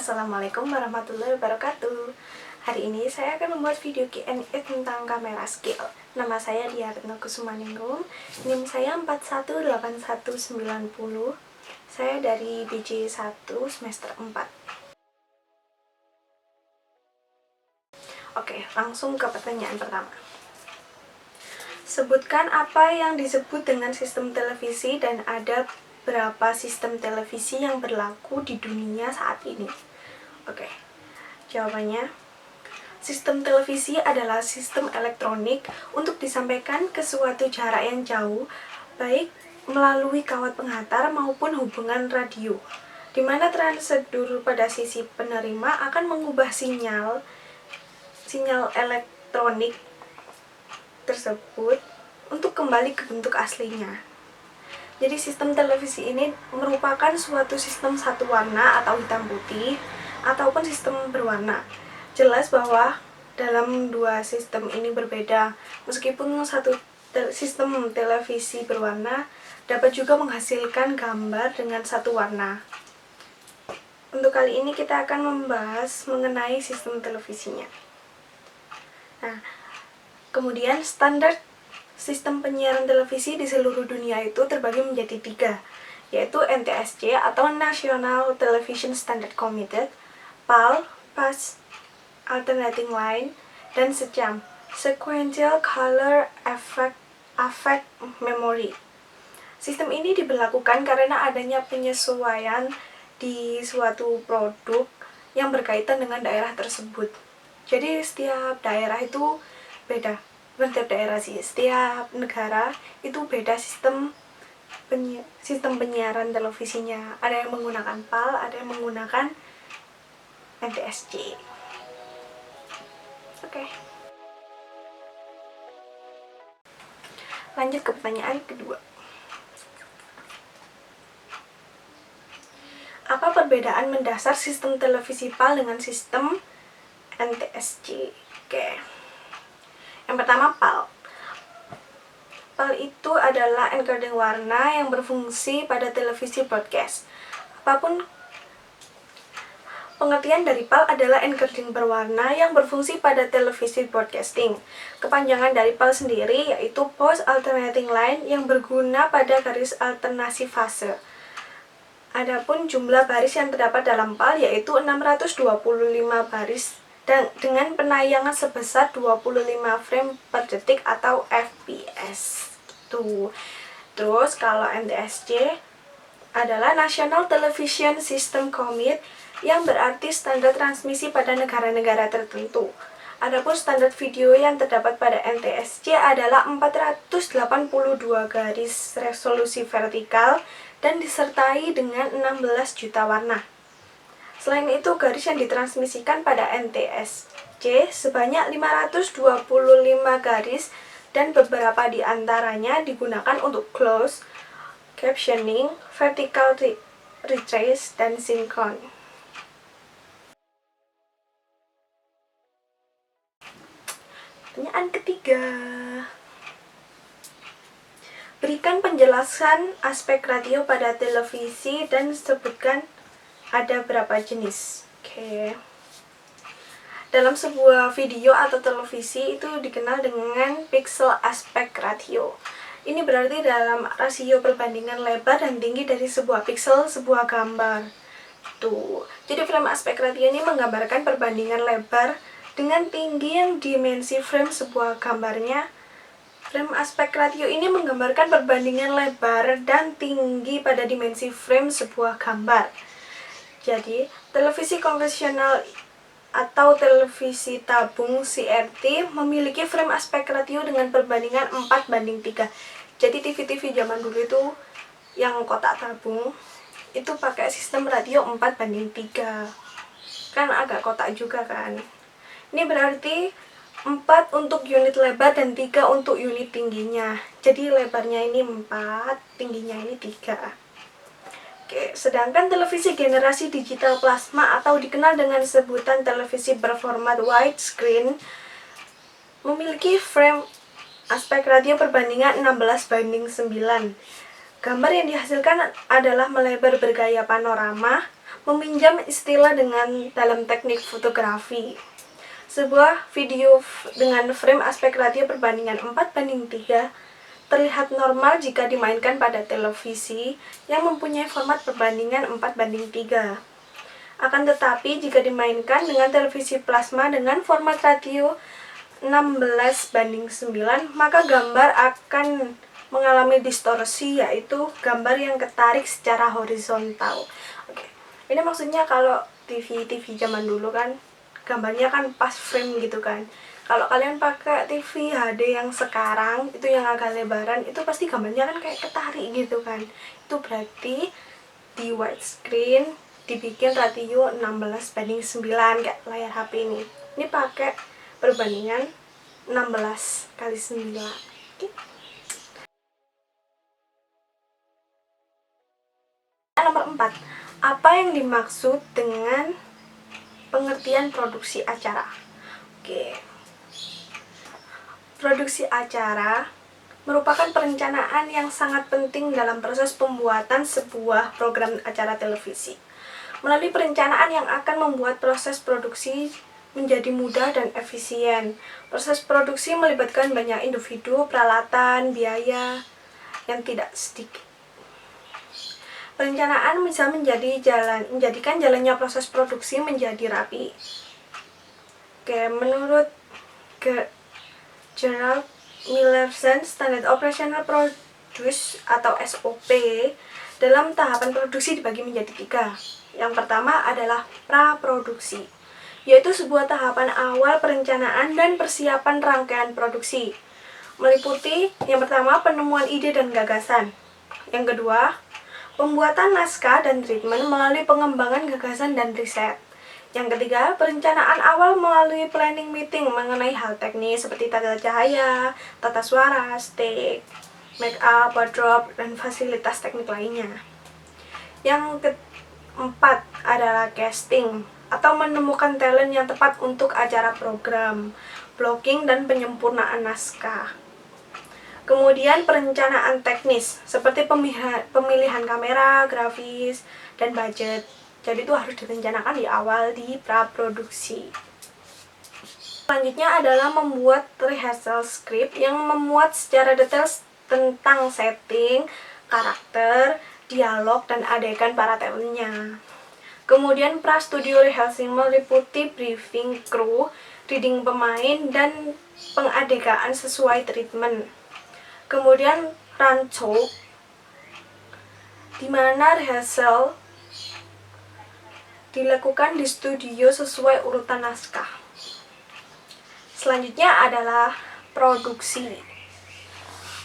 Assalamualaikum warahmatullahi wabarakatuh. Hari ini saya akan membuat video Q&A tentang kamera skill. Nama saya Diah Retno Kusumaningrum, NIM saya 418190. Saya dari BJ 1 semester 4. Oke, langsung ke pertanyaan pertama. Sebutkan apa yang disebut dengan sistem televisi dan ada berapa sistem televisi yang berlaku di dunia saat ini. Oke, jawabannya, sistem televisi adalah sistem elektronik untuk disampaikan ke suatu jarak yang jauh, baik melalui kawat pengantar maupun hubungan radio, di mana transedur pada sisi penerima akan mengubah sinyal elektronik tersebut untuk kembali ke bentuk aslinya. Jadi sistem televisi ini merupakan suatu sistem satu warna atau hitam putih ataupun sistem berwarna. Jelas bahwa dalam dua sistem ini berbeda. Meskipun satu sistem televisi berwarna dapat juga menghasilkan gambar dengan satu warna. Untuk kali ini kita akan membahas mengenai sistem televisinya. Nah, kemudian standar sistem penyiaran televisi di seluruh dunia itu terbagi menjadi 3, yaitu NTSC atau National Television Standard Committee, PAL, Phase Alternating Line, dan SECAM, Sequential Color Affect Memory. Sistem ini diberlakukan karena adanya penyesuaian di suatu produk yang berkaitan dengan daerah tersebut. Jadi setiap daerah itu beda. Setiap daerah sih, setiap negara itu beda sistem penyiaran televisinya. Ada yang menggunakan PAL, ada yang menggunakan NTSC. Oke. Lanjut ke pertanyaan kedua. Apa perbedaan mendasar sistem televisi PAL dengan sistem NTSC? Oke. Yang pertama, PAL. PAL itu adalah encoding warna yang berfungsi pada televisi broadcast. Apapun pengertian dari PAL adalah encoding berwarna yang berfungsi pada televisi broadcasting. Kepanjangan dari PAL sendiri yaitu Post Alternating Line yang berguna pada garis alternasi fase. Adapun jumlah baris yang terdapat dalam PAL yaitu 625 baris dan dengan penayangan sebesar 25 frame per detik atau FPS. Terus kalau NTSC adalah National Television System Committee yang berarti standar transmisi pada negara-negara tertentu. Adapun standar video yang terdapat pada NTSC adalah 482 garis resolusi vertikal dan disertai dengan 16 juta warna. Selain itu, garis yang ditransmisikan pada NTSC sebanyak 525 garis dan beberapa di antaranya digunakan untuk closed captioning, vertical retrace, dan synchron. Pertanyaan ketiga. Berikan penjelasan aspek radio pada televisi dan sebutkan ada berapa jenis. Oke. Dalam sebuah video atau televisi itu dikenal dengan pixel aspect ratio. Ini berarti dalam rasio perbandingan lebar dan tinggi dari sebuah pixel sebuah gambar. Jadi frame aspect ratio ini menggambarkan perbandingan lebar dengan tinggi yang dimensi frame sebuah gambarnya. Frame aspect ratio ini menggambarkan perbandingan lebar dan tinggi pada dimensi frame sebuah gambar. Jadi, televisi konvensional atau televisi tabung CRT memiliki frame aspect ratio dengan perbandingan 4:3. Jadi TV-TV zaman dulu itu yang kotak tabung itu pakai sistem ratio 4:3. Kan agak kotak juga kan. Ini berarti 4 untuk unit lebar dan 3 untuk unit tingginya. Jadi lebarnya ini 4, tingginya ini 3. Oke, sedangkan televisi generasi digital plasma atau dikenal dengan sebutan televisi berformat widescreen memiliki frame aspek ratio perbandingan 16:9. Gambar yang dihasilkan adalah melebar bergaya panorama, Meminjam istilah dengan dalam teknik fotografi. Sebuah video dengan frame aspek ratio perbandingan 4:3 terlihat normal jika dimainkan pada televisi yang mempunyai format perbandingan 4:3. Akan tetapi, jika dimainkan dengan televisi plasma dengan format ratio 16:9, maka gambar akan mengalami distorsi, yaitu gambar yang ketarik secara horizontal. Oke. Ini maksudnya kalau TV zaman dulu kan gambarnya kan pas frame gitu kan. Kalau kalian pakai TV HD yang sekarang itu yang agak lebaran, itu pasti gambarnya kan kayak ketarik gitu kan. Itu berarti di widescreen dibikin ratio 16:9 kayak layar HP ini. Ini pakai perbandingan 16:9. Oke. Nomor 4. Apa yang dimaksud dengan pengertian produksi acara? Oke. Produksi acara merupakan perencanaan yang sangat penting dalam proses pembuatan sebuah program acara televisi. Melalui perencanaan yang akan membuat proses produksi menjadi mudah dan efisien. Proses produksi melibatkan banyak individu, peralatan, biaya yang tidak sedikit. Perencanaan bisa menjadikan jalannya proses produksi menjadi rapi. Oke, menurut Gerald Millerson, Standard Operational Procedures atau SOP dalam tahapan produksi dibagi menjadi 3. Yang pertama adalah praproduksi, yaitu sebuah tahapan awal perencanaan dan persiapan rangkaian produksi. Meliputi yang pertama penemuan ide dan gagasan. Yang kedua, pembuatan naskah dan treatment melalui pengembangan gagasan dan riset. Yang ketiga, perencanaan awal melalui planning meeting mengenai hal teknis seperti tata cahaya, tata suara, stage, make up, wardrobe, dan fasilitas teknik lainnya. Yang keempat adalah casting atau menemukan talent yang tepat untuk acara program, blocking, dan penyempurnaan naskah. Kemudian perencanaan teknis seperti pemilihan kamera, grafis, dan budget. Jadi itu harus direncanakan di awal di praproduksi. Selanjutnya adalah membuat rehearsal script yang memuat secara detail tentang setting, karakter, dialog, dan adegan para talentnya. Kemudian pra-studio rehearsing meliputi briefing kru, reading pemain, dan pengadegaan sesuai treatment. Kemudian rancho, di mana rehearsal dilakukan di studio sesuai urutan naskah. Selanjutnya adalah produksi.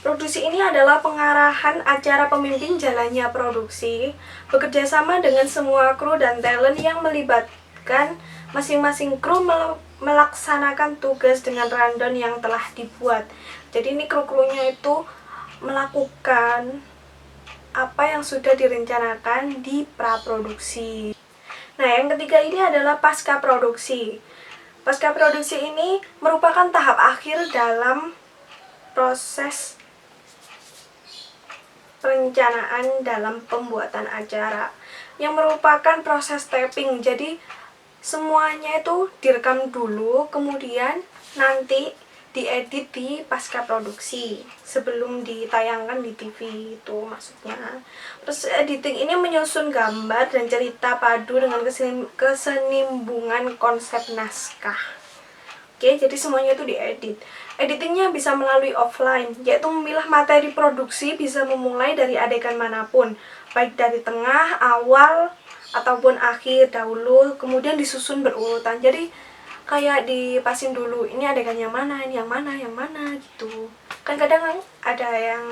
Produksi ini adalah pengarahan acara pemimpin jalannya produksi, bekerjasama dengan semua kru dan talent yang melibatkan masing-masing kru melaksanakan tugas dengan rundown yang telah dibuat. Jadi ini kru-krunya itu melakukan apa yang sudah direncanakan di praproduksi. Nah, yang ketiga ini adalah pasca produksi. Pasca produksi ini merupakan tahap akhir dalam proses perencanaan dalam pembuatan acara, yang merupakan proses taping. Jadi semuanya itu direkam dulu, kemudian nanti diedit di pasca produksi sebelum ditayangkan di TV itu maksudnya. Terus editing ini menyusun gambar dan cerita padu dengan kesenimbungan konsep naskah. Oke, jadi semuanya itu diedit. Editingnya bisa melalui offline, yaitu memilah materi produksi bisa memulai dari adegan manapun, baik dari tengah, awal, ataupun akhir, dahulu, kemudian disusun berurutan. Jadi kayak dipasin dulu, ini adegan yang mana, ini yang mana gitu. Kan kadang ada yang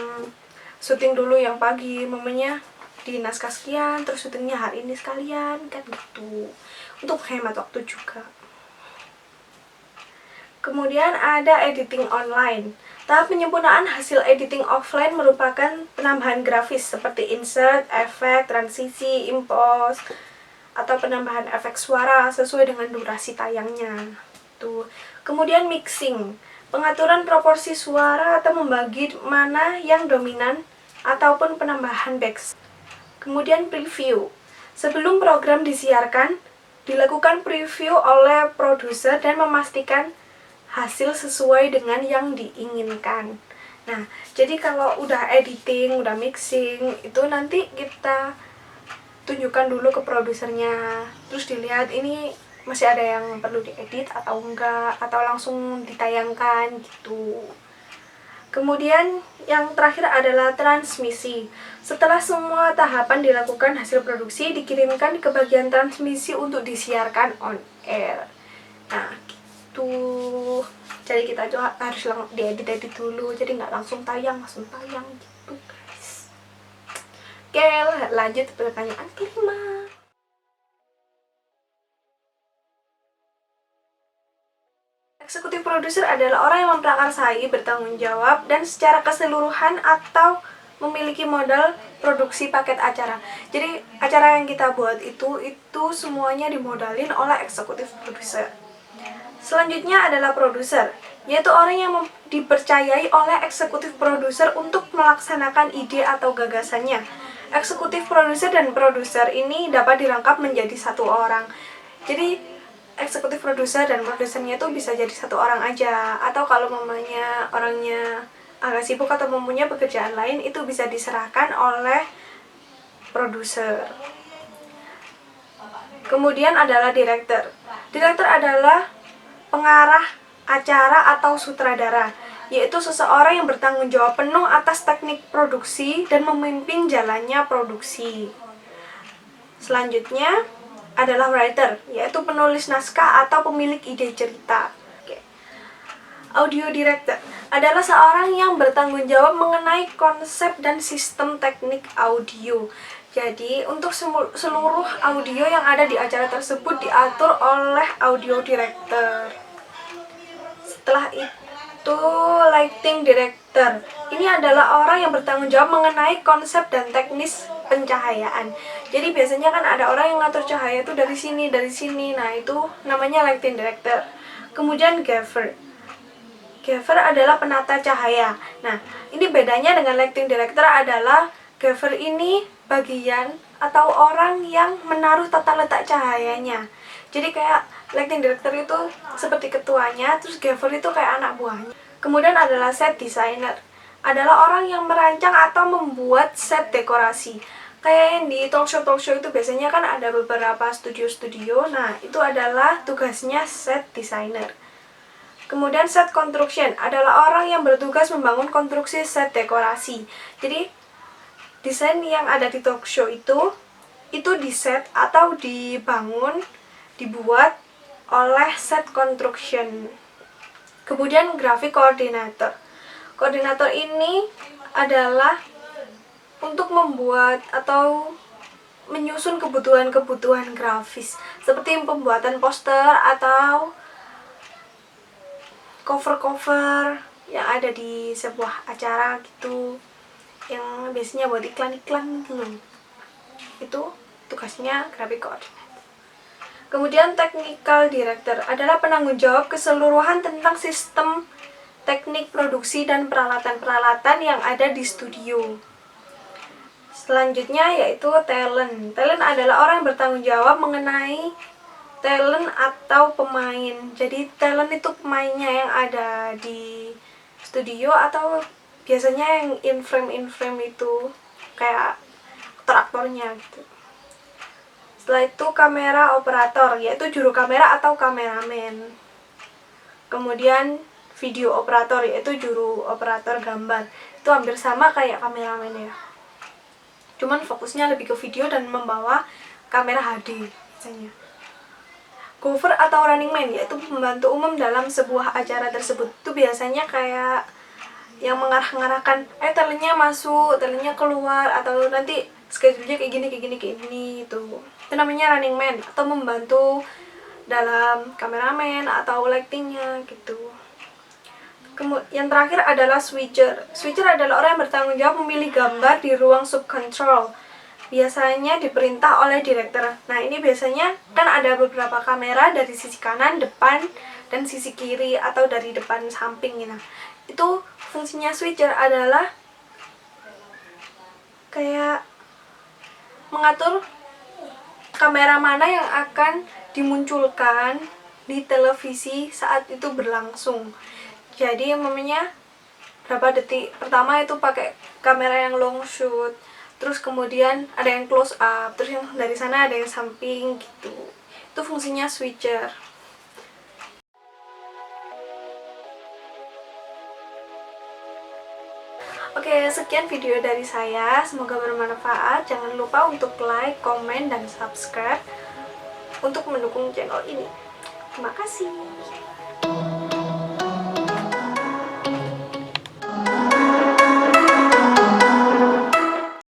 syuting dulu yang pagi, momennya di naskah sekian, terus syutingnya hari ini sekalian, kan gitu. Untuk hemat waktu juga. Kemudian ada editing online. Tahap penyempurnaan hasil editing offline merupakan penambahan grafis seperti insert, efek, transisi, impose, atau penambahan efek suara sesuai dengan durasi tayangnya. Tuh. Kemudian mixing, pengaturan proporsi suara atau membagi mana yang dominan ataupun penambahan bass. Kemudian preview, Sebelum program disiarkan, dilakukan preview oleh produser dan memastikan hasil sesuai dengan yang diinginkan. Nah, jadi kalau udah editing, udah mixing, itu nanti kita tunjukkan dulu ke produsernya. Terus dilihat ini masih ada yang perlu diedit atau enggak, atau langsung ditayangkan gitu. Kemudian yang terakhir adalah transmisi. Setelah semua tahapan dilakukan, hasil produksi dikirimkan ke bagian transmisi untuk disiarkan on air. Nah, gitu. Jadi kita juga harus diedit dulu, jadi nggak langsung tayang gitu guys. Oke, lanjut ke pertanyaan kelima. Eksekutif produser adalah orang yang memprakarsai, bertanggung jawab, dan secara keseluruhan atau memiliki modal produksi paket acara. Jadi acara yang kita buat itu semuanya dimodalin oleh eksekutif produser. Selanjutnya adalah produser, yaitu orang yang dipercayai oleh eksekutif produser untuk melaksanakan ide atau gagasannya. Eksekutif produser dan produser ini dapat dirangkap menjadi satu orang. Jadi eksekutif produser dan produsernya itu bisa jadi satu orang aja, atau kalau mamanya orangnya agak sibuk atau mempunyai pekerjaan lain, itu bisa diserahkan oleh produser. Kemudian adalah direktur. Direktur adalah pengarah acara atau sutradara, yaitu seseorang yang bertanggung jawab penuh atas teknik produksi dan memimpin jalannya produksi. Selanjutnya adalah writer, yaitu penulis naskah atau pemilik ide cerita. Audio director adalah seorang yang bertanggung jawab mengenai konsep dan sistem teknik audio. Jadi, untuk seluruh audio yang ada di acara tersebut diatur oleh audio director. Setelah itu, lighting director. Ini adalah orang yang bertanggung jawab mengenai konsep dan teknis pencahayaan. Jadi biasanya kan ada orang yang ngatur cahaya itu dari sini. Nah, itu namanya lighting director. Kemudian gaffer. Gaffer adalah penata cahaya. Nah, ini bedanya dengan lighting director adalah gaffer ini bagian atau orang yang menaruh tata letak cahayanya. Jadi kayak lighting director itu seperti ketuanya, terus gaffer itu kayak anak buahnya. Kemudian adalah set designer. Adalah orang yang merancang atau membuat set dekorasi. Kayak yang di talk show itu biasanya kan ada beberapa studio. Nah, itu adalah tugasnya set designer. Kemudian set construction adalah orang yang bertugas membangun konstruksi set dekorasi. Jadi desain yang ada di talk show itu diset atau dibuat oleh set construction. Kemudian graphic coordinator. Koordinator ini adalah untuk membuat atau menyusun kebutuhan grafis seperti pembuatan poster atau cover yang ada di sebuah acara gitu, yang biasanya buat iklan gitu loh. Itu tugasnya graphic coordinator. Kemudian technical director adalah penanggung jawab keseluruhan tentang sistem teknik produksi dan peralatan-peralatan yang ada di studio. Selanjutnya yaitu talent. Talent adalah orang yang bertanggung jawab mengenai talent atau pemain. Jadi talent itu pemainnya yang ada di studio atau biasanya yang in frame itu kayak aktor-aktornya gitu. Setelah itu kamera operator, yaitu juru kamera atau kameramen. Kemudian video operator, yaitu juru operator gambar. Itu hampir sama kayak kameramen ya, cuman fokusnya lebih ke video dan membawa kamera HD biasanya. Cover atau running man, yaitu pembantu umum dalam sebuah acara tersebut. Itu biasanya kayak yang mengarah-ngarahkan, talentnya masuk, talentnya keluar, atau nanti schedule-nya kayak gini itu. Itu namanya running man atau membantu dalam kameramen atau lightingnya gitu. Yang terakhir adalah switcher. Switcher adalah orang yang bertanggung jawab memilih gambar di ruang subcontrol. Biasanya diperintah oleh direktur. Nah, ini biasanya kan ada beberapa kamera dari sisi kanan, depan, dan sisi kiri atau dari depan samping. Nah, itu fungsinya switcher adalah kayak mengatur kamera mana yang akan dimunculkan di televisi saat itu berlangsung. Jadi namanya berapa detik pertama itu pakai kamera yang long shoot, terus kemudian ada yang close up, terus yang dari sana ada yang samping gitu. Itu fungsinya switcher. Oke, sekian video dari saya, semoga bermanfaat. Jangan lupa untuk like, komen, dan subscribe untuk mendukung channel ini. Terima kasih.